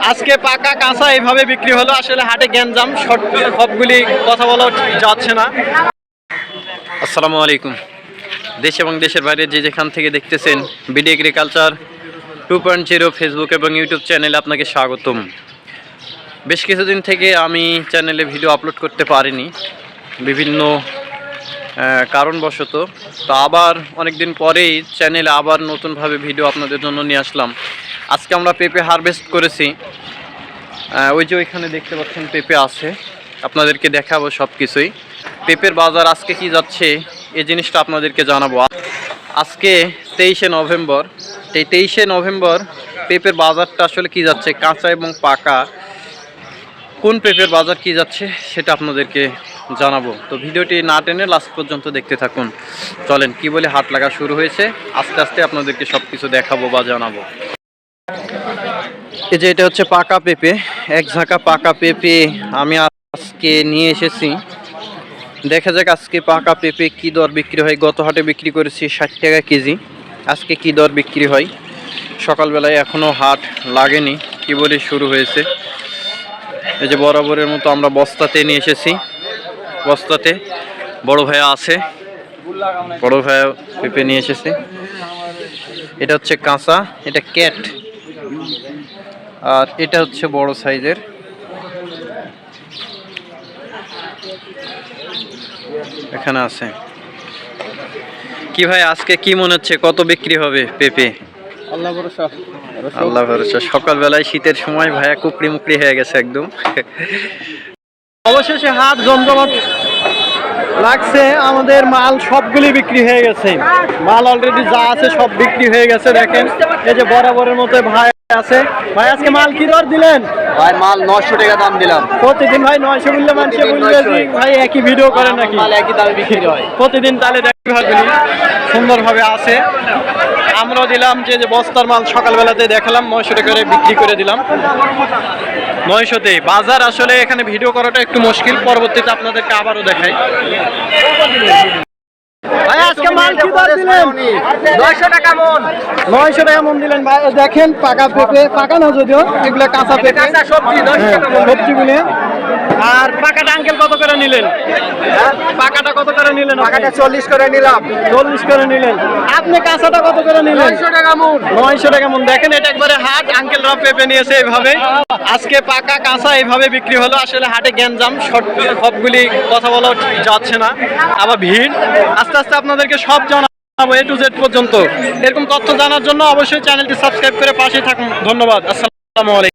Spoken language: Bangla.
আজকে পাকা কাঁচা এইভাবে বিক্রি হলো। আসলে হাটে গ্যাঞ্জাম, সবগুলি কথা বলা যাচ্ছে না। আসসালামু আলাইকুম। দেশ এবং দেশের বাইরে যে যেখান থেকে দেখতেছেন বিডি এগ্রিকালচার 2.0 ফেসবুক এবং ইউটিউব চ্যানেলে আপনাকে স্বাগতম। বেশ কিছুদিন থেকে আমি চ্যানেলে ভিডিও আপলোড করতে পারিনি বিভিন্ন কারণবশত। তো আবার অনেকদিন পরেই চ্যানেলে আবার নতুনভাবে ভিডিও আপনাদের জন্য নিয়ে আসলাম। আজকে আমরা পেঁপে হারভেস্ট করেছি। ওই যে ওইখানে দেখতে পাচ্ছেন পেঁপে আছে, আপনাদেরকে দেখাবো সব কিছুই। পেঁপের বাজার আজকে কি যাচ্ছে এই জিনিসটা আপনাদেরকে জানাবো। আজকে 23শে নভেম্বর। এই 23শে নভেম্বর পেঁপের বাজারটা আসলে কি যাচ্ছে, কাঁচা এবং পাকা কোন পেঁপের বাজার কি যাচ্ছে সেটা আপনাদেরকে জানাবো। তো ভিডিওটি না টেনে লাস্ট পর্যন্ত দেখতে থাকুন। চলেন কি বলে হাট লাগা শুরু হয়েছে, আস্তে আস্তে আপনাদেরকে সব কিছু দেখাবো বা জানাবো। এই যে এটা হচ্ছে পাকা পেঁপে, এক ঝাঁকা পাকা পেঁপে আমি আজকে নিয়ে এসেছি। দেখা যাক আজকে পাকা পেঁপে কি দর বিক্রি হয়। গত হাটে বিক্রি করেছি 60 টাকা কেজি, আজকে কি দর বিক্রি হয়। সকালবেলায় এখনও হাট লাগেনি, কি বলে শুরু হয়েছে। এই যে বরাবরের মতো আমরা বস্তাতে নিয়ে এসেছি। বস্তাতে বড় ভাইয়া আছে, বড় ভাইয়া পেঁপে নিয়ে এসেছে। এটা হচ্ছে কাঁচা, এটা ক্যাট, আর এটা হচ্ছে বড় সাইজের। এখানে আছে কি ভাই, আজকে কি মনে হচ্ছে কত বিক্রি হবে পেঁপে? আল্লাহ ভরসা। আল্লাহ ভরসা। সকালবেলায় শীতের সময় ভাইয়া কুপড়ি মুকড়ি হয়ে গেছে একদম। অবশেষে হাট জমজমাট লাগছে। আমাদের মাল সবগুলি বিক্রি হয়ে গেছে। মাল অলরেডি যা আছে সব বিক্রি হয়ে গেছে। দেখেন এই যে বরাবরের মতো ভাই আছে। ভাই আজকে মাল কি দর দিলেন? ভাই মাল 900 টাকা দাম দিলাম। প্রতিদিন ভাই 900 বললে মানুষে বলবে যে ভাই একই ভিডিও করে নাকি? মাল একই দামে বিক্রি হয় প্রতিদিন। তাহলে দেখতে পারবেন সুন্দরভাবে আছে। আমরাও দিলাম যে বস্তার মাল সকালবেলাতে দেখালাম 900 টাকা করে বিক্রি করে দিলাম। 900তে বাজার। আসলে এখানে ভিডিও করাটা একটু মুশকিল, পরবর্তীতে আপনাদেরকে আবারও দেখাই। ভাই আজকে মাল কি দর দিলেন? 900 টাকা মন। 900 টাকা মন দিলেন ভাই। দেখেন পাকা পেঁপে, পাকা না যদিও, এগুলো কাঁচা পেঁপে, কাঁচা সবজি 900 টাকা মন। সবজিগুলো। আর পাকাটা আঙ্কেল কত করে নিলেন? পাকাটা কত করে নিলেন? টাকাটা 40 করে নিলাম। 40 করে নিলেন। আপনি কাঁচাটা কত করে নিলেন? 900 টাকা মন। 900 টাকা মন। দেখেন এটা একবারে হাট। আঙ্কেলরা পেঁপে নিয়েছে এইভাবে। আজকে পাকা কাঁচা এইভাবে বিক্রি হলো। আসলে হাটে গ্যাঞ্জাম, সবগুলি কথা বলা যাচ্ছে না, আবার ভিড়। আস্তে আস্তে আপনাদেরকে সব জানাবো A to Z পর্যন্ত। এরকম তথ্য জানার জন্য অবশ্যই চ্যানেলটি সাবস্ক্রাইব করে পাশে থাকুন। ধন্যবাদ। আসসালামু আলাইকুম।